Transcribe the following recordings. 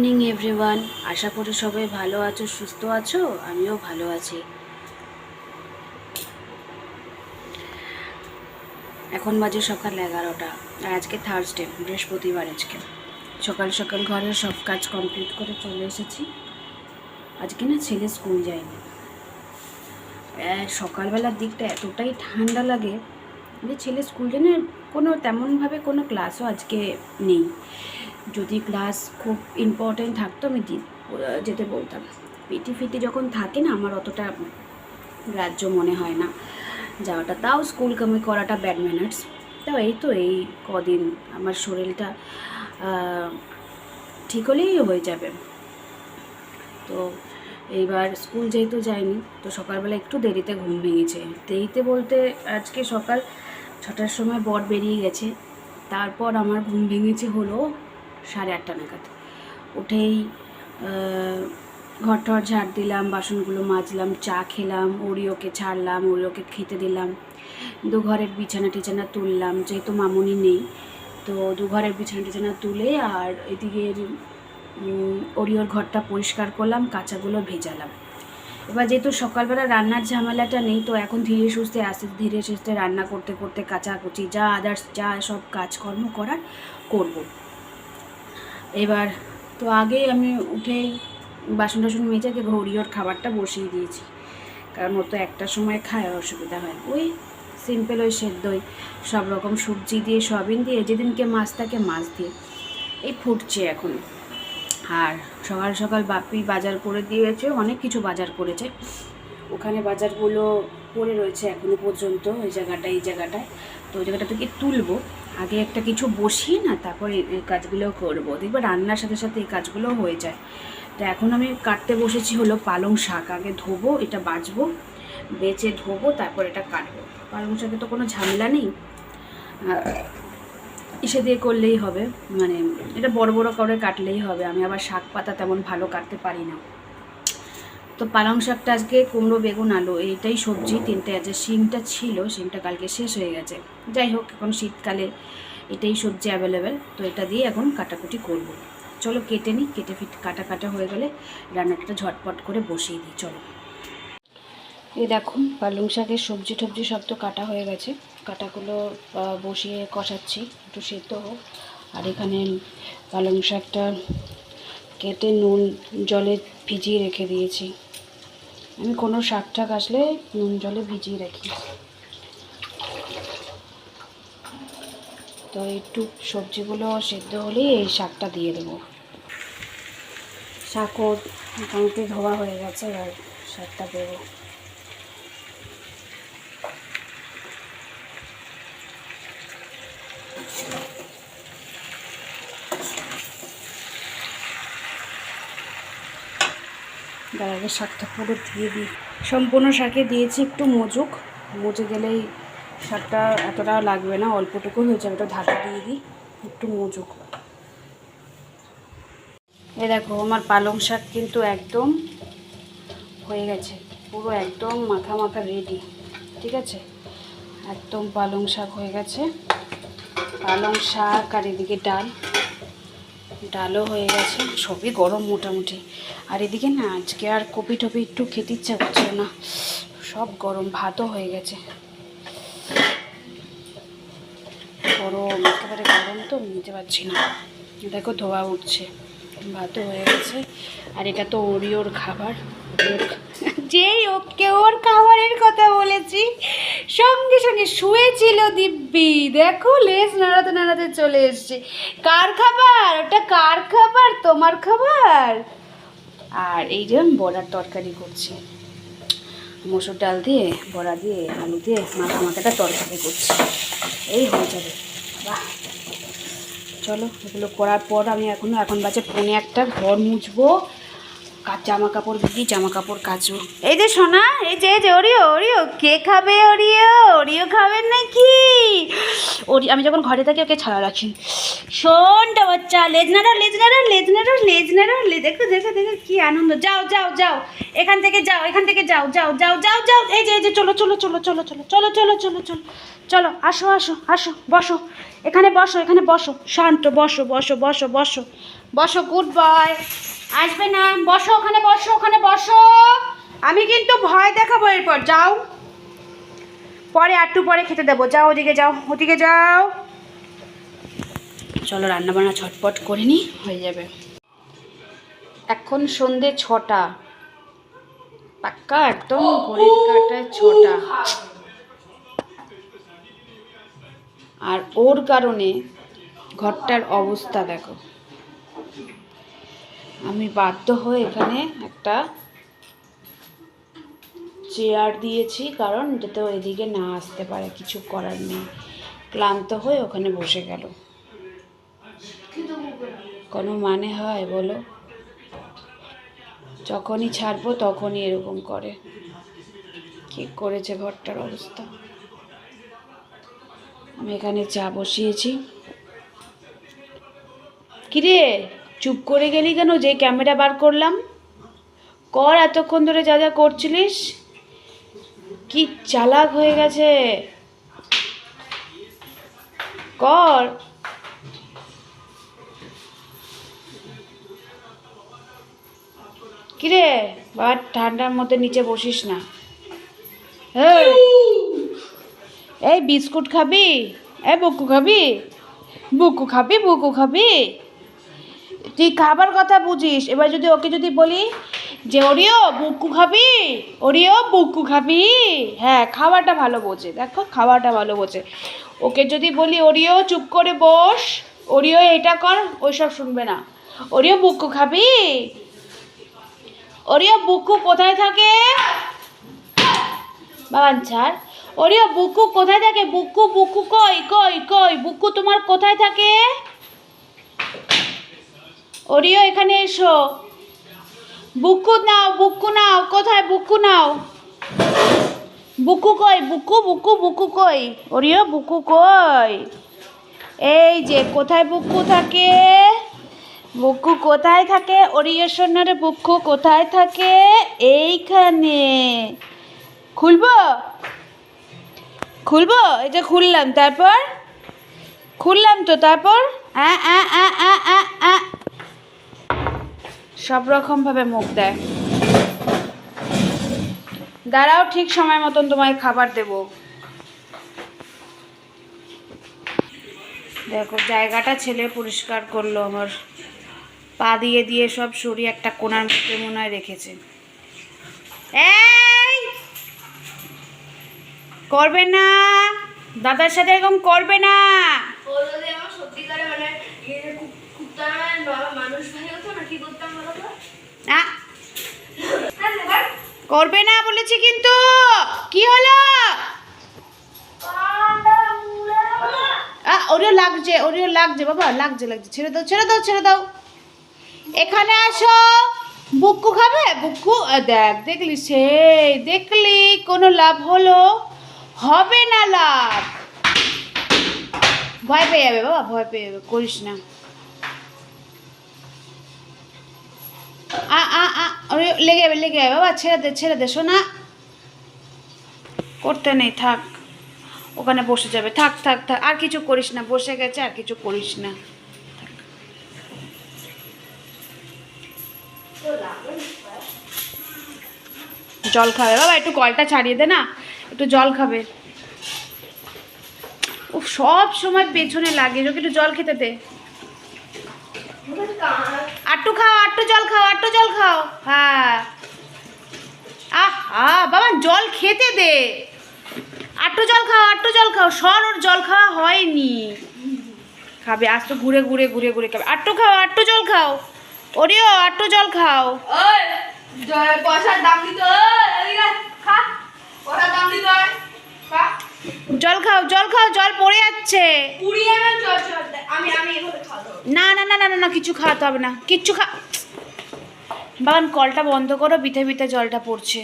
Morning everyone, আশা করি সবাই ভালো আছো, সুস্থ আছো। আমিও ভালো আছি। এখন বাজে সকাল 11টা আর আজকে থার্সডে, বৃহস্পতিবার। আজকে সকাল সকাল ঘরের সব কাজ কমপ্লিট করে চলে এসেছি। আজকে না ছেলে স্কুল যায়নি। সকালবেলার দিকটা এতটাই ঠান্ডা লাগে যে ছেলে স্কুল যায় না। তেমনভাবে কোনো ক্লাসও আজকে নেই। যদি ক্লাস খুব ইম্পর্টেন্ট থাকতো আমি যেতে বলতাম। পিটি যখন থাকে না, আমার অতটা গ্রাহ্য মনে হয় না যাওয়াটা। তাও স্কুল কামি করাটা ব্যাড ম্যানার্স। তাও এই কদিন আমার শরীরটা ঠিক হলেই হয়ে যাবে। তো এইবার স্কুল যেহেতু যায়নি, তো সকালবেলা একটু দেরিতে ঘুম ভেঙেছে। দেরিতে বলতে আজকে সকাল 6টার সময় বর বেরিয়ে গেছে, তারপর আমার ঘুম ভেঙেছে হলো 8:30 নাগাদ। উঠেই ঘর টর ঝাড় দিলাম, বাসনগুলো মাজলাম, চা খেলাম, ওরিওকে ছাড়লাম, ওরিওকে খেতে দিলাম। দুঘরের বিছানা টিছানা তুললাম, যেহেতু মামুনি নেই। তো দুঘরের বিছানা টিছানা তুলে আর এদিকে ওরিওর ঘরটা পরিষ্কার করলাম, কাঁচাগুলো ভেজালাম। এবার যেহেতু সকালবেলা রান্নার ঝামেলাটা নেই, তো এখন ধীরে সুস্থে রান্না করতে করতে কাচাকুচি যা আদার্স যা সব কাজকর্ম করার করব। এবার তো আগে আমি উঠেই বাসন টাসন মেজে আগে ওরিওর খাবারটা বসিয়ে দিয়েছি, কারণ ও তো একটার সময় খায়, অসুবিধা হয়। ওই সিম্পল ওই সেদ্ধই সব রকম সবজি দিয়ে, সয়াবিন দিয়ে, যেদিনকে মাছ থাকে মাছ দিয়ে এই ফুটছে এখন। আর সকাল সকাল বাপি বাজার করে দিয়েছে, অনেক কিছু বাজার করেছে। ওখানে বাজারগুলো পড়ে রয়েছে এখনো পর্যন্ত এই জায়গাটায়। তো ওই জায়গাটা থেকে তুলবো, আগে একটা কিছু বসিয়ে না তারপরে এই কাজগুলো করবো। দেখবে রান্নার সাথে সাথে এই কাজগুলো হয়ে যায়। তো এখন আমি কাটতে বসেছি হলো পালং শাক। আগে ধোবো, এটা বাছবো, বেছে ধোবো, তারপর এটা কাটবো। পালং শাকে তো কোনো ঝামেলা নেই, ইসে দিয়ে করলেই হবে, মানে এটা বড় বড় করে কাটলেই হবে। আমি আবার শাক পাতা তেমন ভালো কাটতে পারি না। তো পালং শাকটা আজকে কুমড়ো বেগুন আলু এইটাই সবজি, তিনটে আছে। শিমটা ছিল, শিমটা কালকে শেষ হয়ে গেছে। যাই হোক, এখন শীতকালে এটাই সবজি অ্যাভেলেবেল, তো এটা দিয়ে এখন কাটাকুটি করব। চলো কেটে নিই, কাটা হয়ে গেলে রান্নাটা ঝটপট করে বসিয়ে দিই। চলো, এই দেখো পালং শাকের সবজি টবজি সব তো কাটা হয়ে গেছে। কাটাগুলো বসিয়ে কষাচ্ছি, একটু সেদ্ধ হোক। আর এখানে পালং শাকটা কেটে নুন জলে ভিজিয়ে রেখে দিয়েছি। আমি কোনো শাক টাক আসলে নুন জলে ভিজিয়ে রাখি। তো একটু সবজিগুলো সেদ্ধ হলেই এই শাকটা দিয়ে দেবো। শাকও মোটামুটি ধোয়া হয়ে গেছে, আর শাকটা দেবো। আগে শাকটা পুরো দিয়ে দিই, সম্পূর্ণ শাকে দিয়েছি একটু মজে গেলেই শাকটা এতটা লাগবে না, অল্পটুকু হয়ে যাবে। ওটা ঢাকা দিয়ে দিই, একটু মজুক। এ দেখো আমার পালং শাক কিন্তু একদম হয়ে গেছে, পুরো একদম মাখা মাখা রেডি। ঠিক আছে, একদম পালং শাক হয়ে গেছে। পালং শাক আর এদিকে ডালও হয়ে গেছে, সবই গরম মোটামুটি। আর এদিকে না আজকে আর কপি টপি একটু খেতে ইচ্ছা করছিল না, সব গরম। ভাতও হয়ে গেছে, গরম, একেবারে গরম, তো নিতে পারছি না। দেখো ধোয়া উঠছে, ভাতও হয়ে গেছে। আর এটা তো ওরিওর খাবার। যেই ওর খাবারের কথা বলেছি, সঙ্গে সঙ্গে শুয়েছিল দিব্যি, দেখো লেজ নাড়াতে নাড়াতে চলে এসছে। কার খাবার ওটা? কার খাবার? তোমার খাবার। আর এই যে বড়ার তরকারি করছি, মসুর ডাল দিয়ে, বড়া দিয়ে, আলু দিয়ে মাখা মাখাটা তরকারি করছি। এই হয়ে যাবে। বাহ, চলো এগুলো করার পর আমি এখন বাজে 1:45, ঘর মুছবো, জামা কাপড় দিদি, জামা কাপড় কাচবো। এই যে সোনা, এই যে ওরিও ওরিও, কে খাবে ওরিও? ওরিও খাবেন নাকি? আমি যখন ঘরে থাকি ওকে ছাড়া রাখি। শোনটা বাচ্চা, লেজ নাড়ো লেজ নাড়ো লেজ নাড়ো লেজ নাড়ো, দেখো দেখো দেখো কি আনন্দ। যাও যাও যাও, এখান থেকে যাও, এখান থেকে যাও যাও যাও যাও যাও। এই যে চলো চলো চলো চলো চলো চলো চলো চলো চলো চলো, আসো আসো আসো, বসো এখানে, বসো এখানে, বসো শান্ত, বসো বসো বসো বসো বসো, গুড বয়। আসবে না, বসো ওখানে, বসো ওখানে বসো। আমি কিন্তু ভয় দেখাবো এরপর। যাও, পরে একটু পরে খেতে দেবো। যাও ওদিকে যাও, ওদিকে যাও। চলো রান্না বান্না ছটপট করে নি, হয়ে যাবে। এখন সন্ধে 6টা, পাক্কা একদম ঘড়ির কাঁটায় 6টা। আর ওর কারণে ঘরটার অবস্থা দেখো। আমি বাধ্য হয়ে এখানে একটা চেয়ার দিয়েছি, কারণ যাতে ও এদিকে না আসতে পারে। কিছু করার নেই, ক্লান্ত হয়ে ওখানে বসে গেল। কোনো মানে হয় বলো? যখনই ছাড়বো তখনই এরকম করে। কি করেছে ঘরটার অবস্থা। আমি এখানে চা বসিয়েছি। কিরে চুপ করে গেলি কেন? যে ক্যামেরা বার করলাম, কর এতক্ষণ ধরে যা যা করছিলিস। কি চালাক হয়ে গেছে, কর। কিরে বাবা, ঠান্ডার মধ্যে নিচে বসিস না। এই বিস্কুট খাবি? এই বুকু খাবি? বুকু খাবি? বুকু খাবি? তুই খাবার কথা বুঝিস। এবার যদি ওকে যদি বলি যে ওরিও বুকু খাবি, ওরিও বুকু খাবি, হ্যাঁ খাওয়াটা ভালো বোঝে। দেখো খাওয়াটা ভালো বোঝে। ওকে যদি বলি ওরিও চুপ করে বস, ওরিও এটা কর, ওইসব শুনবে না। ওরিও বুকু খাবি? ওরিও বুকু কোথায় থাকে? বাবান ছাড়। ওরিও বুকু কোথায় থাকে? বুকু বুকু কই কই কই, বুকু তোমার কোথায় থাকে? ওরিও এখানে এসো, বুকু নাও, বুকু নাও, কোথায় বুকু নাও? বুকু কই? বুকু বুকু বুকু কই? ওরিও বুকু কই? এই যে কোথায় বুকু থাকে? বুকু কোথায় থাকে? ওরিও সোনারে বুকু কোথায় থাকে? এইখানে। খুলবো? খুলবো? এই যে খুললাম, তারপর খুললাম তো, তারপর সব রকমভাবে মুখ দেয়। দাঁড়াও, ঠিক সময় মতন তোমায় খাবার দেব। দেখো জায়গাটা ছেলে পরিষ্কার করলো আমার, পা দিয়ে দিয়ে সব সরিয়ে একটা কোণার মধ্যে মনে হয় রেখেছে। এই করবে না, দাদার সাথে এরকম করবে না। করবে না বলেছি কিন্তু। কি হলো? ওরিও লাগছে, ওরিও লাগছে বাবা, লাগছে লাগছে। ছেড়ে দাও ছেড়ে দাও ছেড়ে দাও। এখানে আসো। বুকু খাবে? বুকু দেখ, দেখলি সেই দেখলি কোনো লাভ হলো? হবে না লাভ। ভয় পেয়ে যাবে বাবা, ভয় পেয়ে যাবে, করিস না। লেগে যাবে লেগে যাবে বাবা, ছেড়ে দে শোনা। করতে নেই, থাক ওখানে বসে যাবে। থাক থাক থাক, আর কিছু করিস না, বসে গেছে, আর কিছু করিস না। জল খাবে বাবা, একটু কলটা ছাড়িয়ে দে না, একটু জল খাবে। ও সব সময় পেছনে লাগে, ওকে একটু জল খেতে দে। আটটু খাও, আটটু জল খাও, আটটু জল খাও। হ্যাঁ বাবা জল খেতে দে, আটটু জল খাও, আটটু জল খাও। সর, ওর জল খাওয়া হয়নি, খাবে আজ তো ঘুরে ঘুরে ঘুরে ঘুরে খাবে। আটটু খাও, আটটু জল খাও। ওরিও আটটু জল খাও। জল খাও, জল খাও, জল পড়ে যাচ্ছে। না না না না না না, কিছু খাওয়াতে হবে না, কিচ্ছু বাগান কলটা বন্ধ করো, বিতে বিতে জলটা পড়ছে।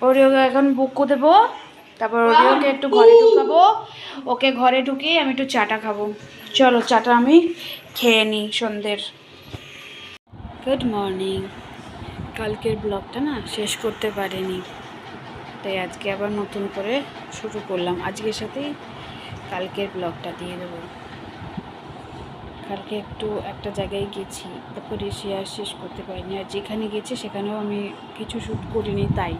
ওরিওকে এখন বুকু দেবো, তারপর ওরিওকে একটু ঘরে ঢুকাবো, ওকে ঘরে ঢুকিয়ে আমি একটু চাটা খাবো। চলো চাটা আমি খেয়ে নিই সন্ধ্যের। Good morning. কালকের ব্লগটা না শেষ করতে পারিনি, তাই আজকে আবার নতুন করে শুরু করলাম। আজকের সাথেই কালকের ব্লগটা দিয়ে দেবো। কালকে একটু একটা জায়গায় গেছি, তারপরে সে আর শেষ করতে পারিনি। আর যেখানে গেছি সেখানেও আমি কিছু শ্যুট করিনি। তাই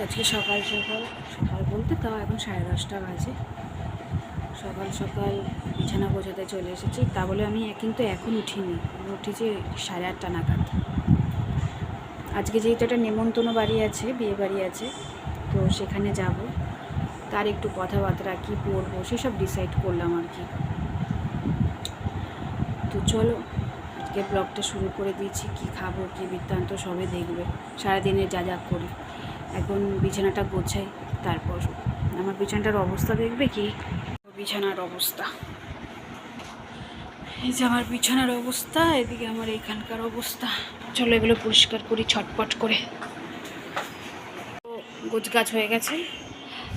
আজকে সকাল সকাল, সকাল বলতে তাও এখন 10:30 বাজে, সকাল সকাল বিছানা গোছাতে চলে এসেছি। তা বলে আমি কিন্তু এখন উঠিনি, আমি উঠেছি 8:30 নাগাদ। আজকে যেহেতু একটা নেমন্তন্ন বাড়ি আছে, বিয়ে বাড়ি আছে, তো সেখানে যাব। তার একটু কথাবার্তা, কী পরবো সেসব ডিসাইড করলাম আর কি। তো চলো আজকে ব্লগটা শুরু করে দিয়েছি। কি খাবো কী বৃত্তান্ত সবে দেখবে, সারাদিনে যা যা করি। এখন বিছানাটা গোছাই, তারপর আমার বিছানাটার অবস্থা দেখবে। কি বিছানার অবস্থা, এই যে আমার বিছানার অবস্থা, এদিকে আমার এখানকার অবস্থা। চলো এগুলো পরিষ্কার করি ছটপট করে। গোছগাছ হয়ে গেছে,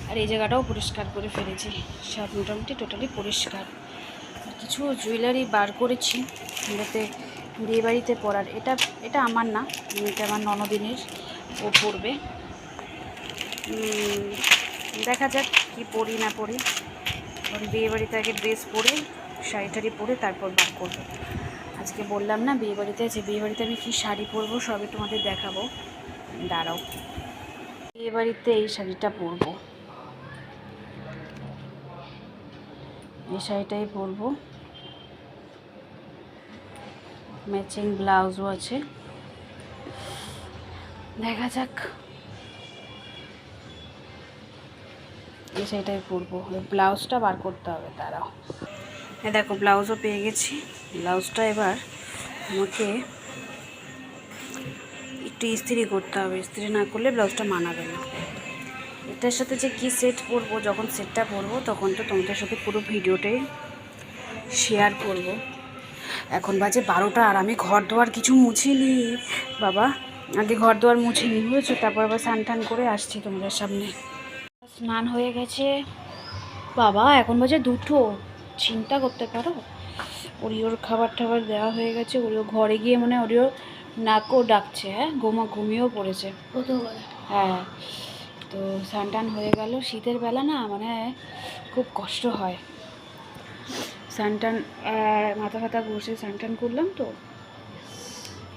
আর এই জায়গাটাও পরিষ্কার করে ফেলেছি। সব মোটামুটি টোটালি পরিষ্কার। কিছু জুয়েলারি বার করেছি যাতে বিয়েবাড়িতে পরার। এটা এটা আমার না, এটা আমার ননদিনের, ও পরবে। দেখা যাক কি পরি না পরি। কারণ বিয়েবাড়িতে আগে ড্রেস পরে, শাড়ি টাড়ি পরে তারপর বার করবো। আজকে বললাম না বিয়েবাড়িতে আছে, বিয়েবাড়িতে আমি কী শাড়ি পরবো সবই তোমাদের দেখাবো, দাঁড়াও। বিয়েবাড়িতে এই শাড়িটা পরবো, এই শাড়িটাই পরবো। ম্যাচিং ব্লাউজও আছে, দেখা যাক। এই শাড়িটাই পরবো, ওই ব্লাউজটা বার করতে হবে, দাঁড়াও। দেখো ব্লাউজও পেয়ে গেছি। ব্লাউজটা এবার আমাকে একটু ইস্ত্রি করতে হবে, ইস্ত্রি না করলে ব্লাউজটা মানাবে না। এটার সাথে যে কী সেট পরবো, যখন সেটটা পরবো তখন তো তোমাদের সাথে পুরো ভিডিওটাই শেয়ার করব। এখন বাজে 12টা, আর আমি ঘর দোয়ার কিছু মুছিনি বাবা। আগে ঘর দোয়ার মুছিনি, বুঝেছো? তারপর আবার স্নান টান করে আসছি তোমাদের সামনে। স্নান হয়ে গেছে বাবা, এখন বাজে 2টো। চিন্তা করতে পারো, ওরিওর খাবার টাবার দেওয়া হয়ে গেছে। ওরিও ঘরে গিয়ে মানে ওরিও নাকও ডাকছে, হ্যাঁ ঘুমিয়েও পড়েছে। হ্যাঁ, তো স্নান টান হয়ে গেল। শীতের বেলা না মানে খুব কষ্ট হয় স্নান টান, মাথা ফাথা ঘষে স্নান টান করলাম।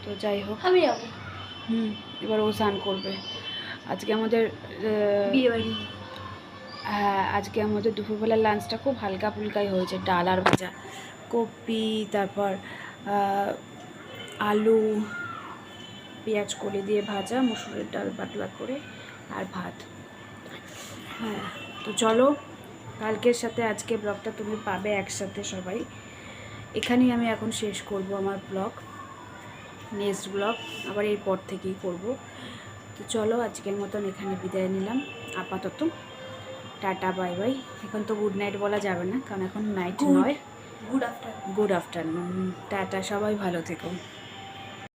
তো যাই হোক, আমি যাবো। এবার ও স্নান করবে। আজকে আমাদের বিয়েবাড়ি, হ্যাঁ আজকে আমাদের দুপুরবেলার লাঞ্চটা খুব হালকা ফুলকাই হয়েছে। ডাল আর ভাজা, কপি, তারপর আলু পেঁয়াজ কলি দিয়ে ভাজা, মসুরের ডাল পাতলা করে, আর ভাত। হ্যাঁ, তো চলো কালকের সাথে আজকে ব্লগটা তুমি পাবে একসাথে সবাই। এখানেই আমি এখন শেষ করব আমার ব্লগ। নেক্সট ব্লগ আবার এরপর থেকেই করব। তো চলো আজকের মতন এখানে বিদায় নিলাম আপাতত। Tata bye bye. এখন তো গুড নাইট বলা যাবে না, কারণ এখন নাইট নয়, গুড আফটারনুন। টাটা, সবাই ভালো থেকো।